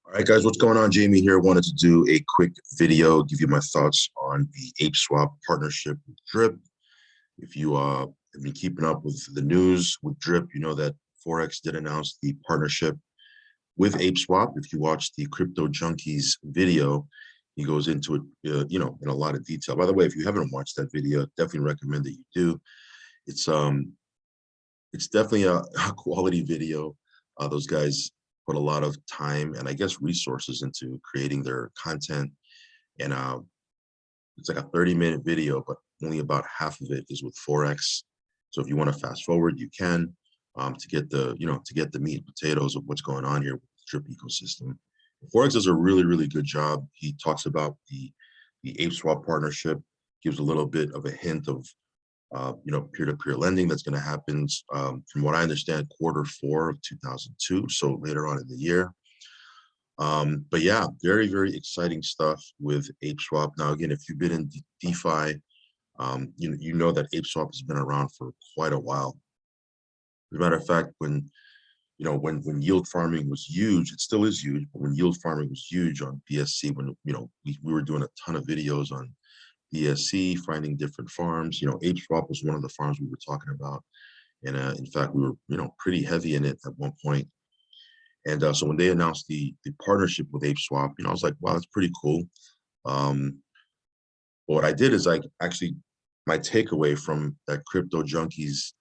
All right, guys, what's going on? Jamie here. Wanted to do a quick video, give you my thoughts on the ApeSwap partnership with Drip. If you have been keeping up with the news with Drip, you know that Forex did announce the partnership with ApeSwap. If you watch the Crypto Junkies video, he goes into it, in a lot of detail. By the way, if you haven't watched that video, definitely recommend that you do. It's it's definitely a quality video. Those guys put a lot of time and I guess resources into creating their content. And it's like a 30-minute video, but only about half of it is with Forex. So if you want to fast forward, you can to get the meat and potatoes of what's going on here with the Drip ecosystem. Forex does a really, really good job. He talks about the ApeSwap partnership, gives a little bit of a hint of peer-to-peer lending that's going to happen, from what I understand, Q4 of 2002, so later on in the year. But yeah, very, very exciting stuff with ApeSwap. Now, again, if you've been in DeFi, you know that ApeSwap has been around for quite a while. As a matter of fact, when yield farming was huge, it still is huge, but when yield farming was huge on BSC, when we were doing a ton of videos on BSC, finding different farms. ApeSwap was one of the farms we were talking about. And in fact, we were, pretty heavy in it at one point. And so when they announced the partnership with ApeSwap, I was like, wow, that's pretty cool. But what I did is my takeaway from that Crypto Junkies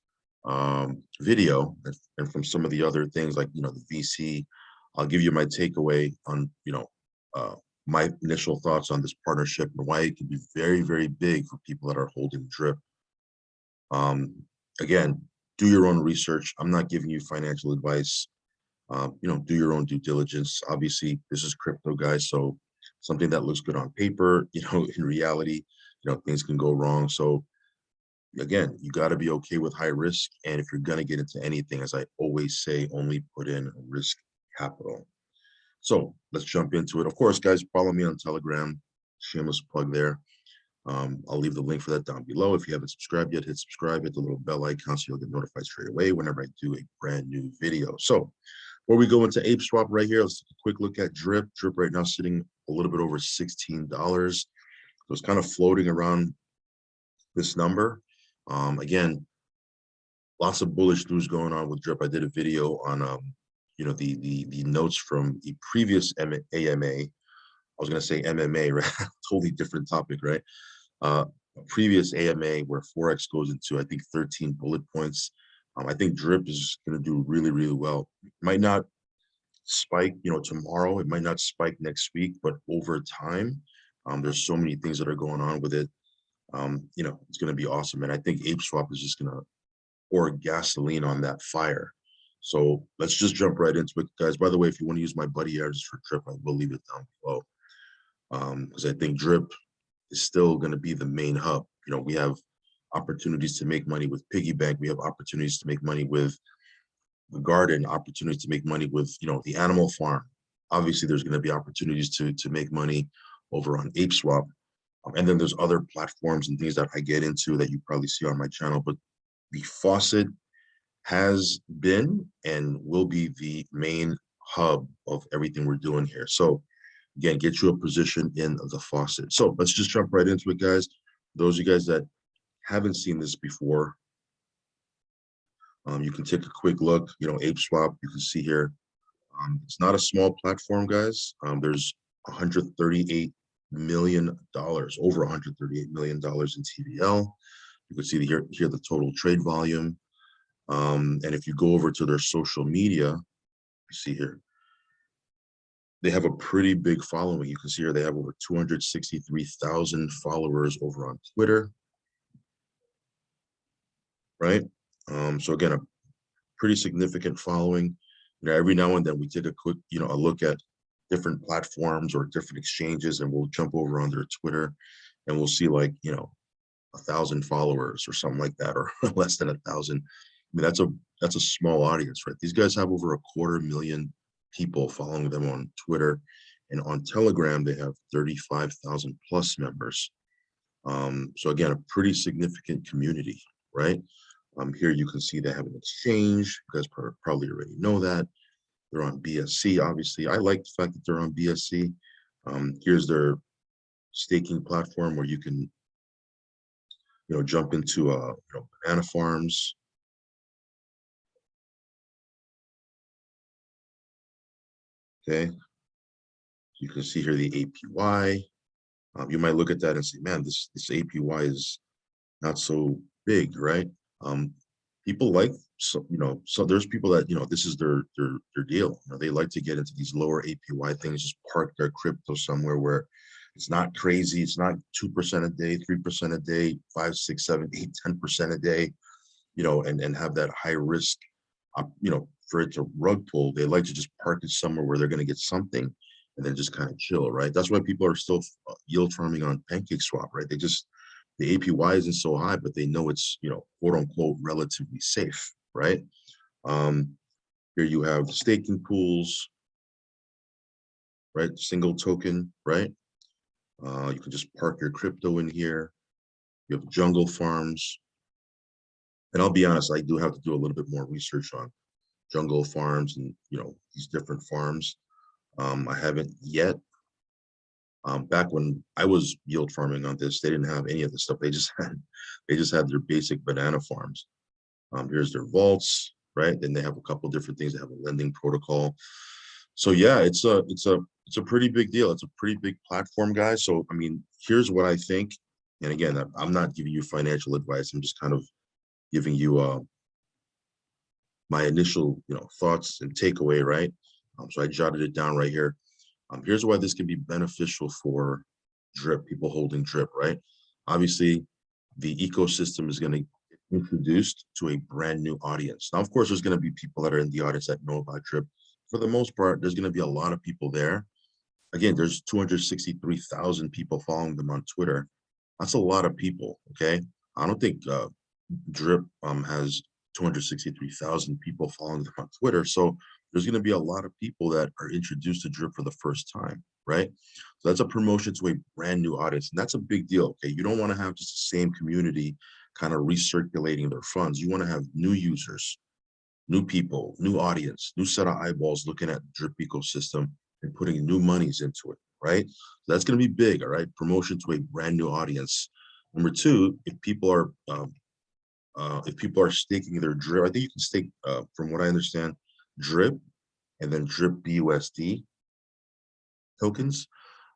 video and from some of the other things like, the VC, I'll give you my takeaway on, my initial thoughts on this partnership and why it could be very, very big for people that are holding Drip. Again, do your own research. I'm not giving you financial advice. Do your own due diligence. Obviously, this is crypto, guys. So something that looks good on paper, in reality, things can go wrong. So again, you got to be okay with high risk. And if you're going to get into anything, as I always say, only put in risk capital. So let's jump into it. Of course, guys, follow me on Telegram. Shameless plug there. I'll leave the link for that down below. If you haven't subscribed yet, hit subscribe, hit the little bell icon so you'll get notified straight away whenever I do a brand new video. So before we go into ApeSwap right here, let's take a quick look at Drip. Drip right now sitting a little bit over $16. So it's kind of floating around this number. Again, lots of bullish news going on with Drip. I did a video on the notes from the previous AMA. I was going to say MMA, right? Totally different topic, right? A previous AMA where Forex goes into, I think, 13 bullet points. I think Drip is going to do really, really well. It might not spike, tomorrow. It might not spike next week, but over time, there's so many things that are going on with it. It's going to be awesome. And I think ApeSwap is just going to pour gasoline on that fire. So let's just jump right into it, guys. By the way, if you want to use my buddy address for Drip, I will leave it down below. Because I think Drip is still going to be the main hub. We have opportunities to make money with Piggy Bank. We have opportunities to make money with the garden, opportunities to make money with, the animal farm. Obviously, there's going to be opportunities to make money over on ApeSwap. And then there's other platforms and things that I get into that you probably see on my channel. But the faucet has been and will be the main hub of everything we're doing here. So again, get you a position in the faucet. So let's just jump right into it, guys. Those of you guys that haven't seen this before, you can take a quick look. ApeSwap, you can see here. It's not a small platform, guys. There's $138 million, over $138 million in TVL. You can see here the total trade volume. And if you go over to their social media, you see here, they have a pretty big following. You can see here they have over 263,000 followers over on Twitter, right? So again, a pretty significant following. Every now and then we take a quick, a look at different platforms or different exchanges, and we'll jump over on their Twitter, and we'll see 1,000 followers or something like that, or less than 1,000. I mean, that's a small audience, right? These guys have over 250,000 people following them on Twitter, and on Telegram they have 35,000 plus members. So again, a pretty significant community, right? Here you can see they have an exchange. You guys probably already know that. They're on BSC, obviously. I like the fact that they're on BSC. Here's their staking platform where you can, jump into banana farms. Okay, you can see here the APY. You might look at that and say, man, this APY is not so big, right? People like, so there's people that, this is their deal. They like to get into these lower APY things, just park their crypto somewhere where it's not crazy. It's not 2% a day, 3% a day, 5, 6, 7, 8, 10% a day, and have that high risk, for it to rug pull. They like to just park it somewhere where they're going to get something and then just kind of chill, right? That's why people are still yield farming on PancakeSwap, right? The APY isn't so high, but they know it's, quote unquote, relatively safe, right? Here you have staking pools, right? Single token, right? You can just park your crypto in here. You have jungle farms. And I'll be honest, I do have to do a little bit more research on jungle farms and, these different farms. I haven't yet. Back when I was yield farming on this, they didn't have any of this stuff. They just had their basic banana farms. Here's their vaults, right? Then they have a couple different things. They have a lending protocol. So yeah, it's a pretty big deal. It's a pretty big platform, guys. So I mean, here's what I think. And again, I'm not giving you financial advice. I'm just kind of giving you my initial thoughts and takeaway, right? So I jotted it down right here. Here's why this can be beneficial for drip, people holding drip, right? Obviously, the ecosystem is going to get introduced to a brand new audience. Now, of course, there's going to be people that are in the audience that know about drip. For the most part, there's going to be a lot of people there. Again, there's 263,000 people following them on Twitter. That's a lot of people, okay? I don't think drip has 263,000 people following them on Twitter. So there's going to be a lot of people that are introduced to drip for the first time, right? So that's a promotion to a brand new audience. And that's a big deal. Okay. You don't want to have just the same community kind of recirculating their funds. You want to have new users, new people, new audience, new set of eyeballs looking at the drip ecosystem and putting new monies into it, right? So that's going to be big. All right. Promotion to a brand new audience. Number two, if people are staking their drip, I think you can stake, from what I understand, drip and then drip BUSD tokens.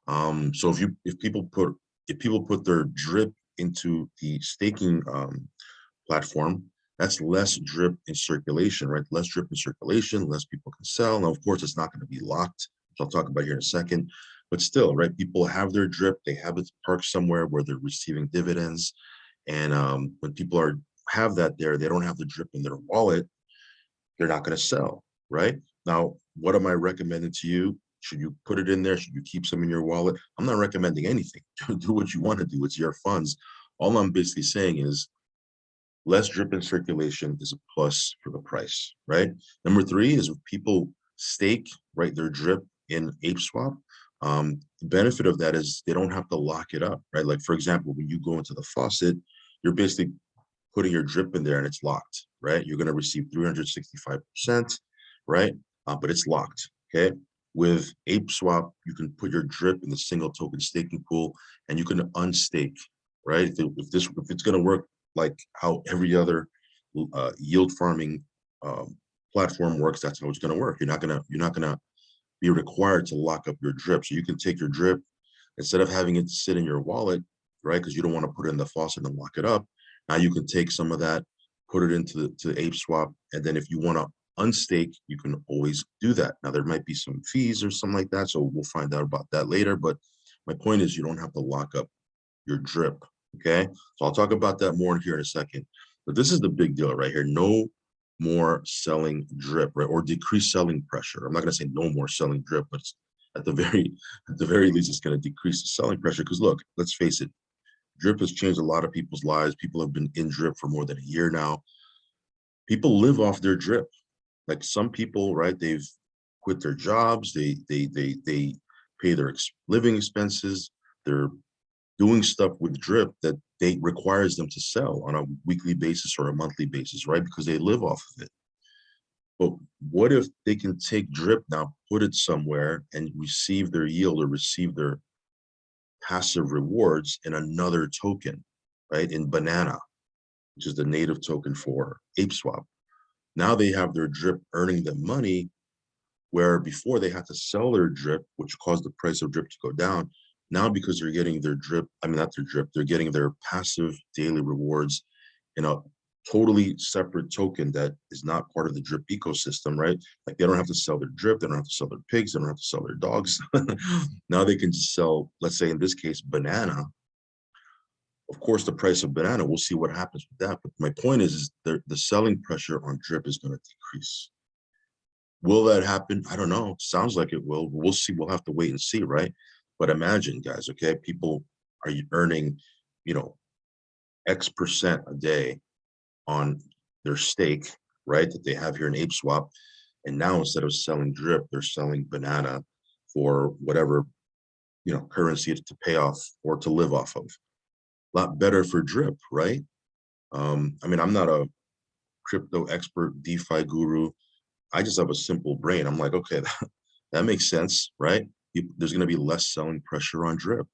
So if people put their drip into the staking platform, that's less drip in circulation, right? Less drip in circulation, less people can sell. Now, of course, it's not going to be locked, which I'll talk about here in a second. But still, right? People have their drip, they have it parked somewhere where they're receiving dividends. And when people have that there, they don't have the drip in their wallet, they're not going to sell, right? Now, what am I recommending to you? Should you put it in there? Should you keep some in your wallet? I'm not recommending anything. Do what you want to do. It's your funds. All I'm basically saying is less drip in circulation is a plus for the price, right? Number three is if people stake, right, their drip in ApeSwap, the benefit of that is they don't have to lock it up, right? Like, for example, when you go into the faucet, you're basically putting your drip in there and it's locked, right? You're going to receive 365%, right? But it's locked, okay? With ApeSwap, you can put your drip in the single token staking pool and you can unstake, right? If it's going to work like how every other yield farming platform works, that's how it's going to work. You're not gonna be required to lock up your drip. So you can take your drip instead of having it sit in your wallet, right? Because you don't want to put it in the faucet and lock it up. Now you can take some of that, put it into the ApeSwap, and then if you want to unstake, you can always do that. Now there might be some fees or something like that, so we'll find out about that later. But my point is, you don't have to lock up your drip. Okay, so I'll talk about that more here in a second. But this is the big deal right here. No more selling drip, right? Or decrease selling pressure. I'm not going to say no more selling drip, but at the very least, it's going to decrease the selling pressure. Because look, let's face it, drip has changed a lot of people's lives. People have been in drip for more than a year now. People live off their drip. Like some people, right? They've quit their jobs. They pay their living expenses. They're doing stuff with drip that they requires them to sell on a weekly basis or a monthly basis, right? Because they live off of it. But what if they can take drip now, put it somewhere, and receive their yield or receive their passive rewards in another token, right? In Banana, which is the native token for ApeSwap. Now they have their drip earning them money, where before they had to sell their drip, which caused the price of drip to go down. Now, because they're getting their drip, I mean, not their drip, they're getting their passive daily rewards in a totally separate token that is not part of the drip ecosystem, right? Like they don't have to sell their drip, they don't have to sell their pigs, they don't have to sell their dogs. Now they can just sell, let's say in this case, banana. Of course, the price of banana, we'll see what happens with that. But my point is the selling pressure on drip is going to decrease. Will that happen? I don't know. Sounds like it will. We'll see. We'll have to wait and see, right? But imagine, guys, okay, people are earning, you know, X% a day on their stake, right, that they have here in ApeSwap. And now instead of selling drip, they're selling banana for whatever, you know, currency to pay off or to live off of. A lot better for drip, right? I mean, I'm not a crypto expert, DeFi guru. I just have a simple brain. I'm like, okay, that makes sense, right? There's going to be less selling pressure on drip.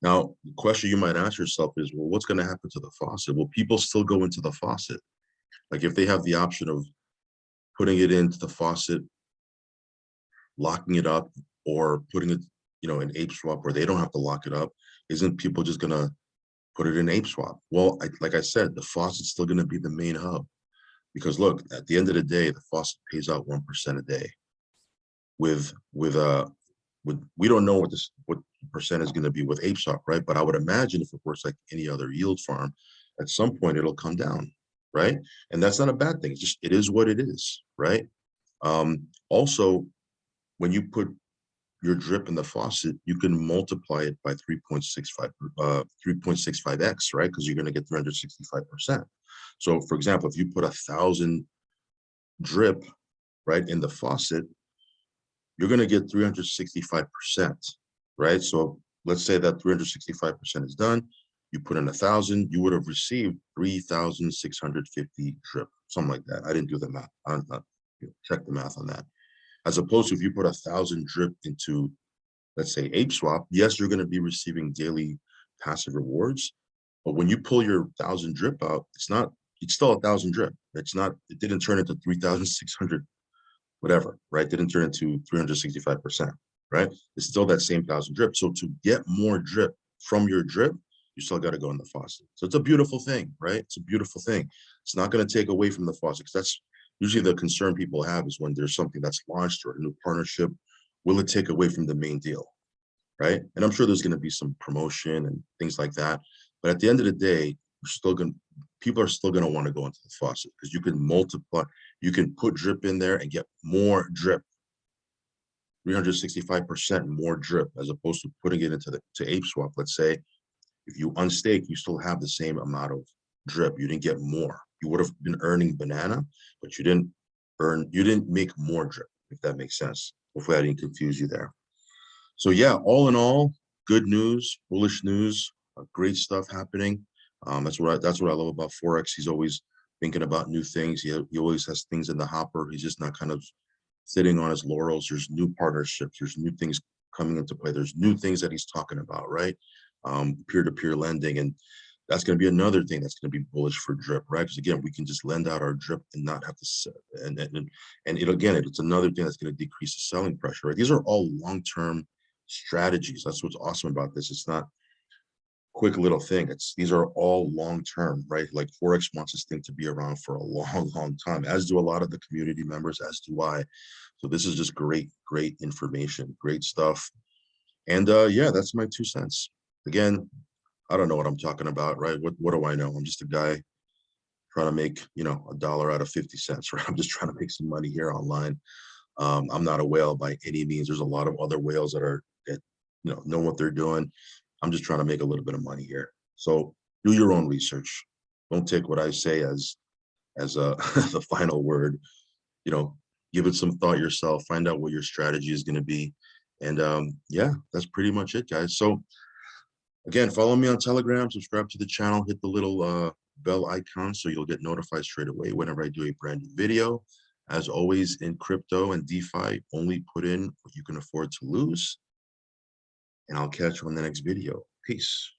Now, the question you might ask yourself is, well, what's going to happen to the faucet? Will people still go into the faucet? Like if they have the option of putting it into the faucet, locking it up, or putting it, you know, in ApeSwap where they don't have to lock it up, isn't people just going to put it in ApeSwap? Well, like I said, the faucet's still going to be the main hub. Because look, at the end of the day, the faucet pays out 1% a day. With we don't know what percent is going to be with ApeSwap, right? But I would imagine if it works like any other yield farm, at some point it'll come down, right? And that's not a bad thing. It's just it is what it is, right? Also, when you put your drip in the faucet, you can multiply it by 3.65x, right? Because you're going to get 365%. So, for example, if you put 1,000 drip right in the faucet, you're going to get 365%, right? So let's say that 365% is done. You put in 1,000, you would have received 3,650 drip, something like that. I didn't do the math. I'm not, check the math on that. As opposed to if you put 1,000 drip into, let's say, ApeSwap, yes, you're going to be receiving daily passive rewards. But when you pull your 1,000 drip out, it's still 1,000 drip. It didn't turn into 3,600 whatever, right? Didn't turn into 365%, right? It's still that same 1,000 drip. So to get more drip from your drip, you still got to go in the faucet. So it's a beautiful thing, right? It's a beautiful thing. It's not going to take away from the faucet, because that's usually the concern people have is when there's something that's launched or a new partnership, will it take away from the main deal, right? And I'm sure there's going to be some promotion and things like that. But at the end of the day, people are still going to want to go into the faucet because you can multiply, you can put drip in there and get more drip, 365% more drip, as opposed to putting it into to ApeSwap. Let's say if you unstake, you still have the same amount of drip. You didn't get more. You would have been earning banana, but you didn't make more drip, if that makes sense. Hopefully I didn't confuse you there. So yeah, all in all, good news, bullish news, great stuff happening. That's what I love about Forex. He's always thinking about new things. He always has things in the hopper. He's just not kind of sitting on his laurels. There's new partnerships. There's new things coming into play. There's new things that he's talking about, right? Peer-to-peer lending. And that's going to be another thing that's going to be bullish for drip, right? Because again, we can just lend out our drip and not have to, it's another thing that's going to decrease the selling pressure, right? These are all long-term strategies. That's what's awesome about this. It's not quick little thing. These are all long-term, right? Like Forex wants this thing to be around for a long, long time, as do a lot of the community members, as do I. So this is just great information, great stuff. And yeah, that's my 2 cents. Again, I don't know what I'm talking about, right? What do I know? I'm just a guy trying to make, $1 out of 50 cents, right? I'm just trying to make some money here online. I'm not a whale by any means. There's a lot of other whales that know what they're doing. I'm just trying to make a little bit of money here. So do your own research. Don't take what I say as the final word. Give it some thought yourself. Find out what your strategy is going to be. And yeah, that's pretty much it, guys. So again, follow me on Telegram, subscribe to the channel, hit the little bell icon so you'll get notified straight away whenever I do a brand new video. As always in crypto and DeFi, only put in what you can afford to lose. And I'll catch you on the next video. Peace.